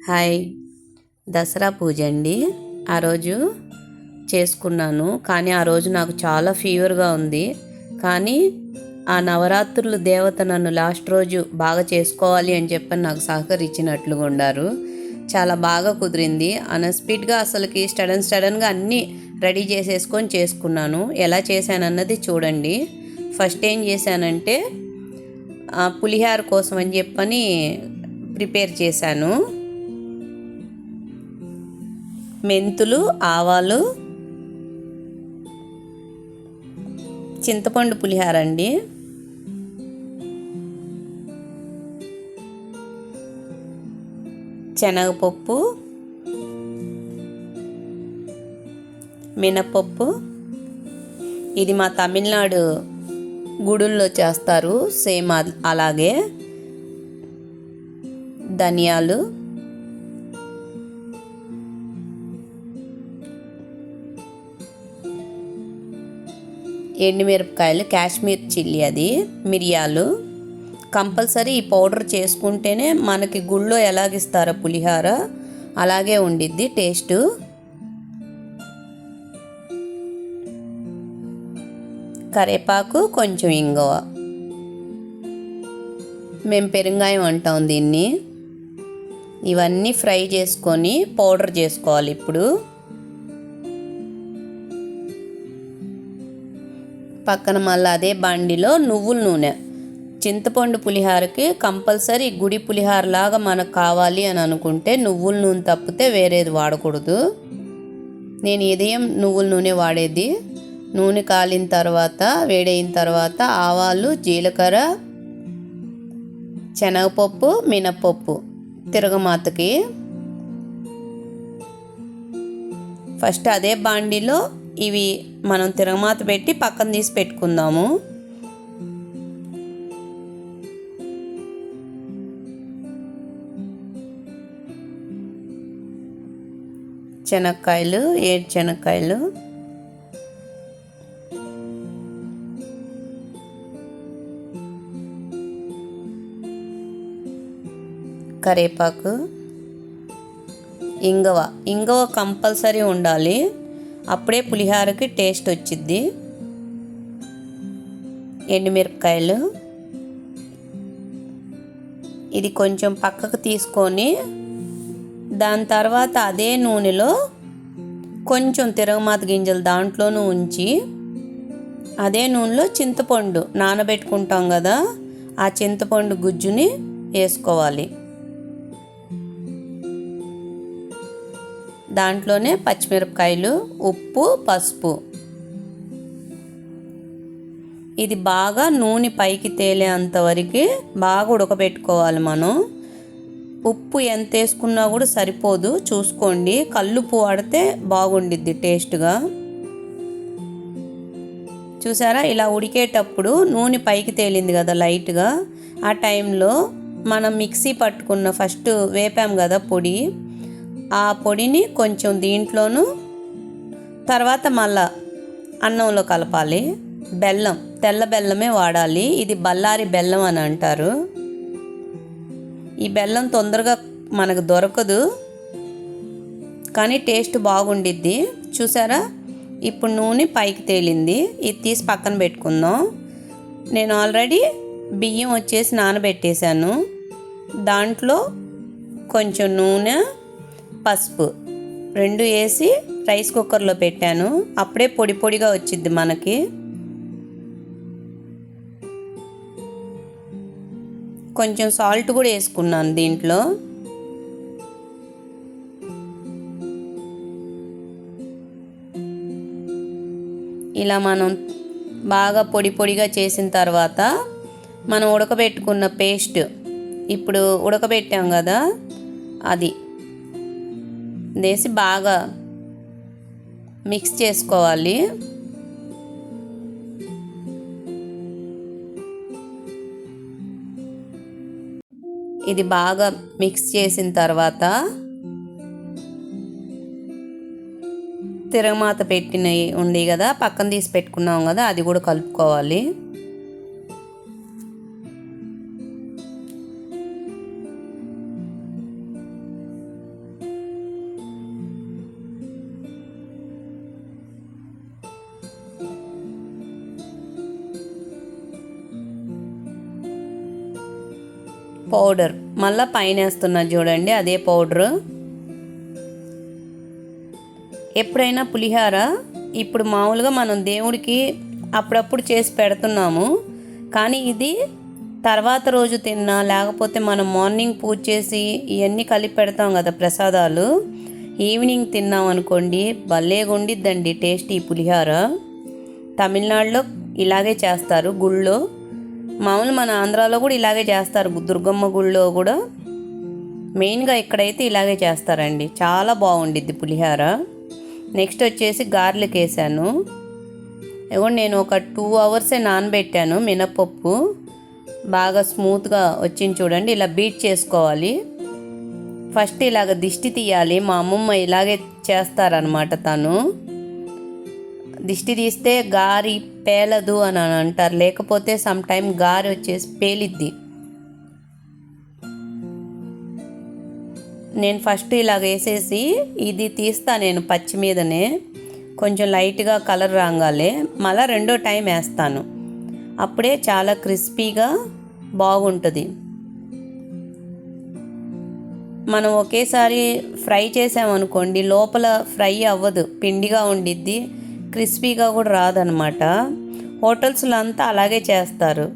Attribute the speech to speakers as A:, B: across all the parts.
A: Hi. Dasara పూజ అండి. ఆ రోజు చేసుకున్నాను. కానీ ఆ రోజు నాకు చాలా ఫీవర్గా ఉంది. కానీ ఆ నవరాత్రులు దేవత నన్ను లాస్ట్ రోజు బాగా చేసుకోవాలి అని చెప్పని నాకు సహకరించినట్లుగా ఉండారు. చాలా బాగా కుదిరింది. అన్ఎక్స్పెక్టెడ్గా అసలుకి సడన్గా అన్నీ రెడీ చేసేసుకొని చేసుకున్నాను. ఎలా చేశానన్నది చూడండి. ఫస్ట్ ఏం చేశానంటే పులిహార కోసం అని చెప్పని ప్రిపేర్ చేశాను. మెంతులు, ఆవాలు, చింతపండు పులిహార అండి. శనగపప్పు, మినపప్పు. ఇది మా తమిళనాడు గుడుల్లో చేస్తారు సేమ్ అలాగే. ధనియాలు, ఎండుమిరపకాయలు, కాశ్మీర్ చిల్లీ, అది మిరియాలు. కంపల్సరీ ఈ పౌడర్ చేసుకుంటేనే మనకి గుళ్ళో ఎలాగిస్తారో పులిహార అలాగే ఉండిద్ది టేస్టు. కరివేపాకు, కొంచెం ఇంగువ. మేము పెరుంగాయం అంటాం దీన్ని. ఇవన్నీ ఫ్రై చేసుకొని పౌడర్ చేసుకోవాలి. ఇప్పుడు పక్కన మళ్ళీ అదే బాండిలో నువ్వుల నూనె. చింతపండు పులిహారకి కంపల్సరీ గుడి పులిహార లాగా మనకు కావాలి అని అనుకుంటే నువ్వుల నూనె తప్పితే వేరేది వాడకూడదు. నేను ఉదయం నువ్వుల నూనె వాడేది. నూనె కాలిన తర్వాత, వేడైన తర్వాత ఆవాలు, జీలకర్ర, శనగపప్పు, మినపప్పు తిరగమాతకి. ఫస్ట్ అదే బాండిలో ఇవి మనం తిరగమాత పెట్టి పక్కన తీసి పెట్టుకుందాము. శనక్కాయలు, 7 శనక్కాయలు, కరివేపాకు, ఇంగువ కంపల్సరీ ఉండాలి. అప్పుడే పులిహారకి టేస్ట్ వచ్చిద్ది. ఎండుమిరపకాయలు. ఇది కొంచెం పక్కకు తీసుకొని దాని తర్వాత అదే నూనెలో కొంచెం తిరగమాత గింజలు దాంట్లోనూ ఉంచి అదే నూనెలో చింతపండు నానబెట్టుకుంటాం కదా, ఆ చింతపండు గుజ్జుని వేసుకోవాలి. దాంట్లోనే పచ్చిమిరపకాయలు, ఉప్పు, పసుపు. ఇది బాగా నూనె పైకి తేలేంతవరకు బాగా ఉడకబెట్టుకోవాలి మనం. ఉప్పు ఎంత వేసుకున్నా కూడా సరిపోదు, చూసుకోండి. కల్లుప్పు వాడితే బాగుండిద్ది టేస్ట్గా. చూసారా, ఇలా ఉడికేటప్పుడు నూనె పైకి తేలింది కదా లైట్గా. ఆ టైంలో మనం మిక్సీ పట్టుకున్న ఫస్ట్ వేపాం కదా పొడి, ఆ పొడిని కొంచెం దీంట్లోనూ తర్వాత మళ్ళా అన్నంలో కలపాలి. బెల్లం, తెల్ల బెల్లమే వాడాలి. ఇది బళ్ళారి బెల్లం అని అంటారు. ఈ బెల్లం తొందరగా మనకు దొరకదు కానీ టేస్ట్ బాగుండిద్ది. చూసారా, ఇప్పుడు నూనె పైకి తేలింది. ఇది తీసి పక్కన పెట్టుకుందాం. నేను ఆల్రెడీ బియ్యం వచ్చేసి నానబెట్టేశాను. దాంట్లో కొంచెం నూనె, పసుపు 2 వేసి రైస్ కుక్కర్లో పెట్టాను. అప్పుడే పొడి పొడిగా వచ్చిద్ది మనకి. కొంచెం సాల్ట్ కూడా వేసుకున్నాను దీంట్లో. ఇలా మనం బాగా పొడి పొడిగా చేసిన తర్వాత మనం ఉడకబెట్టుకున్న పేస్ట్, ఇప్పుడు ఉడకబెట్టాం కదా, అది వేసి బాగా మిక్స్ చేసుకోవాలి. ఇది బాగా మిక్స్ చేసిన తర్వాత తిరగమాత పెట్టినవి ఉంది కదా, పక్కన తీసి పెట్టుకున్నాం కదా, అది కూడా కలుపుకోవాలి. పౌడర్ మళ్ళీ పైన వేస్తున్నా చూడండి, అదే పౌడరు. ఎప్పుడైనా పులిహోర ఇప్పుడు మామూలుగా మనం దేవుడికి అప్పుడప్పుడు చేసి పెడుతున్నాము, కానీ ఇది తర్వాత రోజు తిన్నా లేకపోతే మనం మార్నింగ్ పూజ చేసి ఇవన్నీ కలిపి పెడతాం కదా ప్రసాదాలు, ఈవినింగ్ తిన్నాం అనుకోండి భలేగా ఉండిద్దండి టేస్ట్ ఈ పులిహోర. తమిళనాడులో ఇలాగే చేస్తారు గుళ్ళో, మామూలు మన ఆంధ్రాలో కూడా ఇలాగే చేస్తారు, దుర్గమ్మ గుళ్ళో కూడా మెయిన్గా ఇక్కడైతే ఇలాగే చేస్తారండి. చాలా బాగుండిద్ది పులిహోర. నెక్స్ట్ వచ్చేసి గార్లిక్ వేసాను. ఇదిగోండి నేను ఒక 2 అవర్సే నానబెట్టాను మినపప్పు, బాగా స్మూత్గా వచ్చింది చూడండి. ఇలా బీట్ చేసుకోవాలి. ఫస్ట్ ఇలాగ దిష్టి తీయాలి. మా అమ్మమ్మ ఇలాగే చేస్తారనమాట. తను దిష్టి తీస్తే గారి పేలదు అని అంటారు, లేకపోతే సమ్ టైం గారి వచ్చేసి పేలిద్ది. నేను ఫస్ట్ ఇలాగ వేసేసి ఇది తీస్తా నేను పచ్చి మీదనే, కొంచెం లైట్గా కలర్ రాగాలే మళ్ళీ రెండో టైం వేస్తాను, అప్పుడే చాలా క్రిస్పీగా బాగుంటుంది. మనం ఒకేసారి ఫ్రై చేసామనుకోండి లోపల ఫ్రై అవ్వదు, పిండిగా ఉండిద్ది, క్రిస్పీగా కూడా రాదనమాట. హోటల్స్లో అంతా అలాగే చేస్తారు.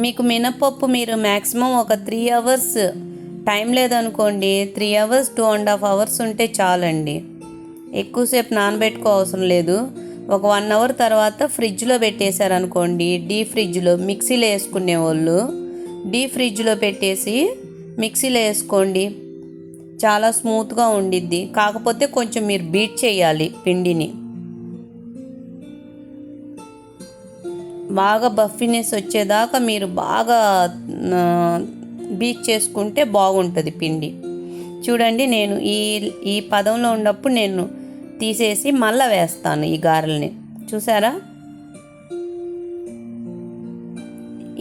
A: మీకు మినపప్పు మీరు మ్యాక్సిమం ఒక 3 అవర్స్ టైం లేదనుకోండి, 3 అవర్స్ 2.5 అవర్స్ ఉంటే చాలండి. ఎక్కువసేపు నానబెట్టుకో అవసరం లేదు. ఒక 1 అవర్ తర్వాత ఫ్రిడ్జ్లో పెట్టేశారనుకోండి, డీప్ ఫ్రిడ్జ్లో, మిక్సీలో వేసుకునే వాళ్ళు డీప్ ఫ్రిడ్జ్లో పెట్టేసి మిక్సీలో వేసుకోండి, చాలా స్మూత్గా ఉండిద్ది. కాకపోతే కొంచెం మీరు బీట్ చేయాలి పిండిని, బాగా బఫీనెస్ వచ్చేదాకా మీరు బాగా బీట్ చేసుకుంటే బాగుంటుంది పిండి. చూడండి నేను ఈ పదంలో ఉన్నప్పుడు నేను తీసేసి మళ్ళీ వేస్తాను ఈ గారెల్ని, చూసారా.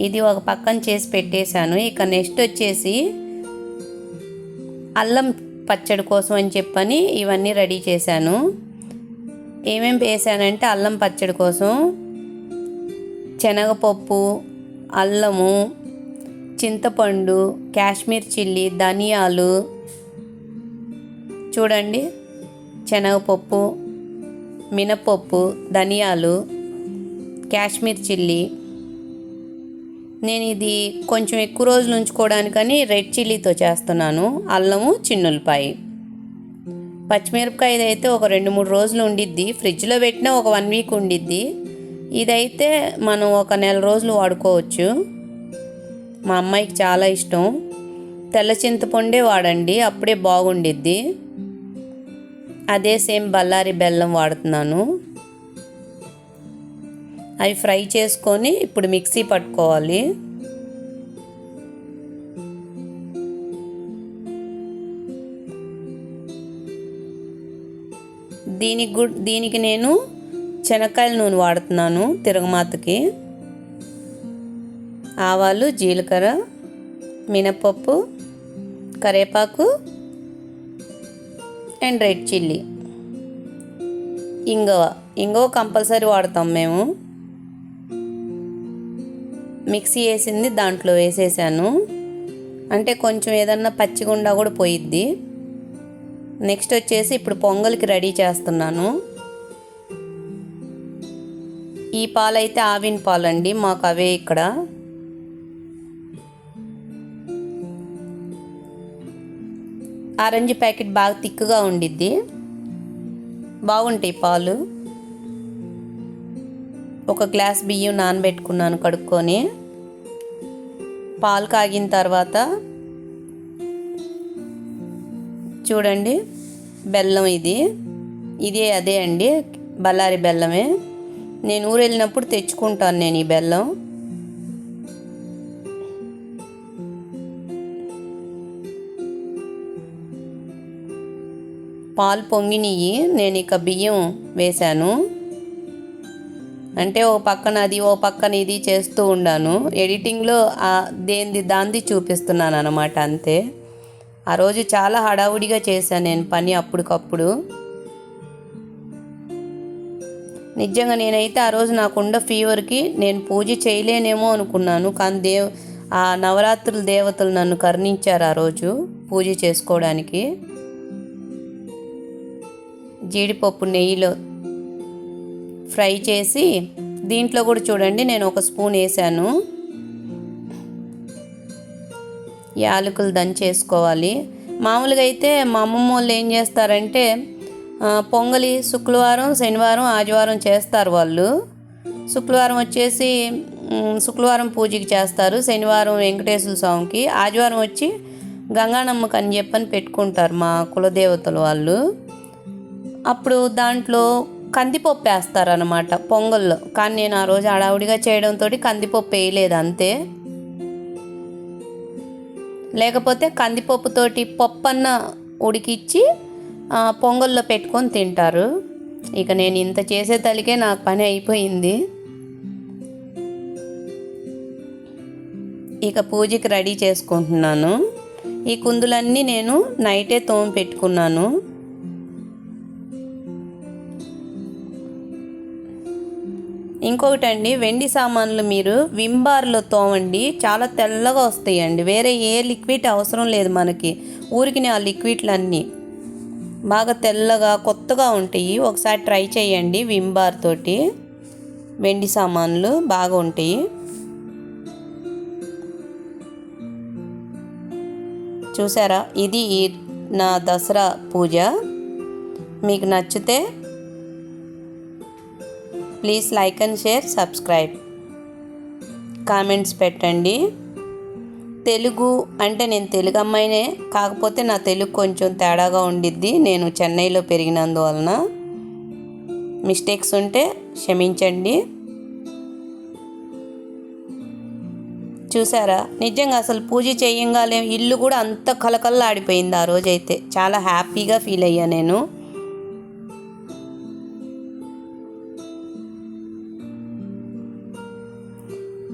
A: ఇది ఒక పక్కన చేసి పెట్టేశాను. ఇక నెక్స్ట్ వచ్చేసి అల్లం పచ్చడి కోసం అని చెప్పని ఇవన్నీ రెడీ చేశాను. ఏమేమి వేసానంటే అల్లం పచ్చడి కోసం శనగపప్పు, అల్లము, చింతపండు, కాశ్మీర్ చిల్లీ, ధనియాలు, చూడండి శనగపప్పు, మినపప్పు, ధనియాలు, కాశ్మీర్ చిల్లీ. నేను ఇది కొంచెం ఎక్కువ రోజులు ఉంచుకోవడానికని రెడ్ చిల్లీతో చేస్తున్నాను. అల్లము, చిన్నులపాయ, పచ్చిమిరపకాయ అయితే ఒక 2-3 రోజులు ఉండిద్ది, ఫ్రిడ్జ్లో పెట్టినా ఒక 1 వీక్ ఉండిద్ది. ఇదైతే మనం ఒక 1 నెల రోజులు వాడుకోవచ్చు. మా అమ్మాయికి చాలా ఇష్టం. తెల్ల చింతపండే వాడండి, అప్పుడే బాగుండిద్ది. అదే సేమ్ బళ్ళారి బెల్లం వాడుతున్నాను. అవి ఫ్రై చేసుకొని ఇప్పుడు మిక్సీ పట్టుకోవాలి. దీనికి నేను శనక్కాయల నూనె వాడుతున్నాను తిరగమాతకి. ఆవాలు, జీలకర్ర, మినపప్పు, కరివేపాకు అండ్ రెడ్ చిల్లీ, ఇంగువ కంపల్సరీ వాడతాం మేము. మిక్సీ వేసింది దాంట్లో వేసేసాను, అంటే కొంచెం ఏదన్నా పచ్చిగుండా కూడా పోయిద్ది. నెక్స్ట్ వచ్చేసి ఇప్పుడు పొంగల్కి రెడీ చేస్తున్నాను. ఈ పాలైతే ఆవిన పాలండి, మాకు అవే ఇక్కడ. ఆరెంజ్ ప్యాకెట్ బాగా థిక్గా ఉండిద్ది, బాగుంటాయి పాలు. ఒక గ్లాస్ బియ్యం నానబెట్టుకున్నాను కడుక్కొని. పాలు కాగిన తర్వాత చూడండి బెల్లం, ఇది అదే అండి, బళ్ళారి బెల్లమే. నేను ఊరు వెళ్ళినప్పుడు తెచ్చుకుంటాను నేను ఈ బెల్లం. పాలు పొంగినవి, నేను ఇక బియ్యం వేశాను. అంటే ఓ పక్కన అది ఓ పక్కన ఇది చేస్తూ ఉన్నాను. ఎడిటింగ్లో దాంది చూపిస్తున్నాను అన్నమాట, అంతే. ఆ రోజు చాలా హడావుడిగా చేశాను నేను పని అప్పటికప్పుడు. నిజంగా నేనైతే ఆ రోజు నాకున్న ఫీవర్కి నేను పూజ చేయలేనేమో అనుకున్నాను. కానీ ఆ నవరాత్రుల దేవతలు నన్ను కరుణించారు ఆ రోజు పూజ చేసుకోవడానికి. జీడిపప్పు నెయ్యిలో ఫ్రై చేసి దీంట్లో కూడా చూడండి నేను 1 స్పూన్ వేసాను. యాలకులు దంచేసుకోవాలి. మామూలుగా అయితే మా అమ్మమ్మ వాళ్ళు ఏం చేస్తారంటే పొంగలి శుక్రవారం, శనివారం, ఆదివారం చేస్తారు వాళ్ళు. శుక్రవారం వచ్చేసి శుక్రవారం పూజకి చేస్తారు, శనివారం వెంకటేశ్వర స్వామికి, ఆదివారం వచ్చి గంగానమ్మకి అని చెప్పని పెట్టుకుంటారు మా కులదేవతలు వాళ్ళు. అప్పుడు దాంట్లో కందిపప్పు వేస్తారనమాట పొంగల్లో. కానీ నేను ఆ రోజు హడావుడిగా చేయడంతో కందిపప్పు వేయలేదు అంతే. లేకపోతే కందిపప్పుతోటి పప్పన్న ఉడికిచ్చి పొంగల్లో పెట్టుకొని తింటారు. ఇక నేను ఇంత చేసే తలికే నాకు పని అయిపోయింది. ఇక పూజకి రెడీ చేసుకుంటున్నాను. ఈ కుందులన్నీ నేను నైటే తోమి పెట్టుకున్నాను. ఇంకొకటండి, వెండి సామాన్లు మీరు విమ్ బార్లో తోమండి, చాలా తెల్లగా వస్తాయండి. వేరే ఏ లిక్విడ్ అవసరం లేదు మనకి. ఊరికి ఆ లిక్విడ్లన్నీ బాగా తెల్లగా కొత్తగా ఉంటాయి. ఒకసారి ట్రై చేయండి. విమ్ బార్ తోటి వెండి సామాన్లు బాగా ఉంటాయి. చూసారా, ఇది నా దసరా పూజ. మీకు నచ్చితే please like and share, subscribe, comments పెట్టండి. తెలుగు అంటే నేను తెలుగు అమ్మాయినే, కాకపోతే నా తెలుగు కొంచెం తేడాగా ఉండిద్ది. నేను చెన్నైలో పెరిగినందువలన మిస్టేక్స్ ఉంటే క్షమించండి. చూసారా, నిజంగా అసలు పూజ చేయంగానే ఇల్లు కూడా అంత కలకల్లాడిపోయింది. ఆ రోజైతే చాలా హ్యాపీగా ఫీల్ అయ్యా నేను.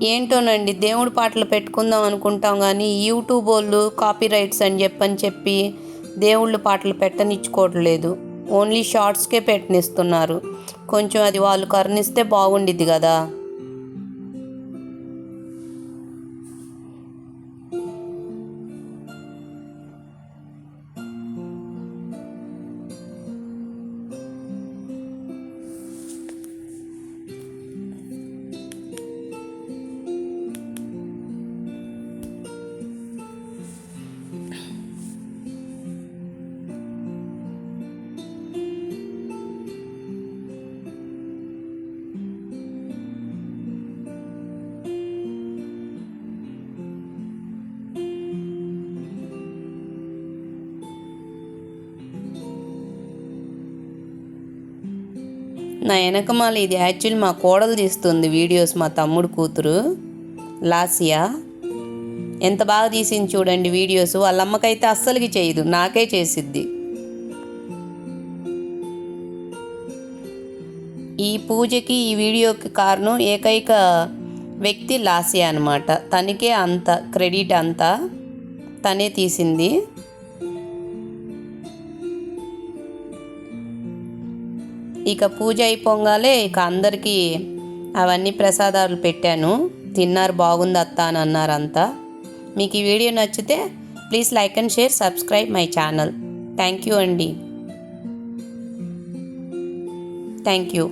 A: ఏంటోనండి, దేవుడి పాటలు పెట్టుకుందాం అనుకుంటాం కానీ యూట్యూబ్ వాళ్ళు కాపీ రైట్స్ అని చెప్పి దేవుళ్ళ పాటలు పెట్టనిచ్చుకోవట్లేదు. ఓన్లీ షార్ట్స్కే పెట్టనిస్తున్నారు. కొంచెం అది వాళ్ళు కరుణిస్తే బాగుండిద్ది కదా. నా వెనకమాల ఇది యాక్చువల్లీ మా కోడలు తీస్తుంది వీడియోస్, మా తమ్ముడు కూతురు లాసియా. ఎంత బాగా తీసింది చూడండి వీడియోస్. వాళ్ళ అమ్మకైతే అస్సలకి చేయదు, నాకే చేసిద్ది. ఈ పూజకి ఈ వీడియోకి కారణం ఏకైక వ్యక్తి లాసియా అనమాట. తనకే అంత క్రెడిట్, అంతా తనే తీసింది. ఇక పూజ అయిపోగానే ఇక అందరికీ అవన్నీ ప్రసాదాలు పెట్టాను. తిన్నారు, బాగుంది అత్త అని అన్నారు అంతా. మీకు ఈ వీడియో నచ్చితే please like and share, subscribe my channel. Thank you అండి. Thank you.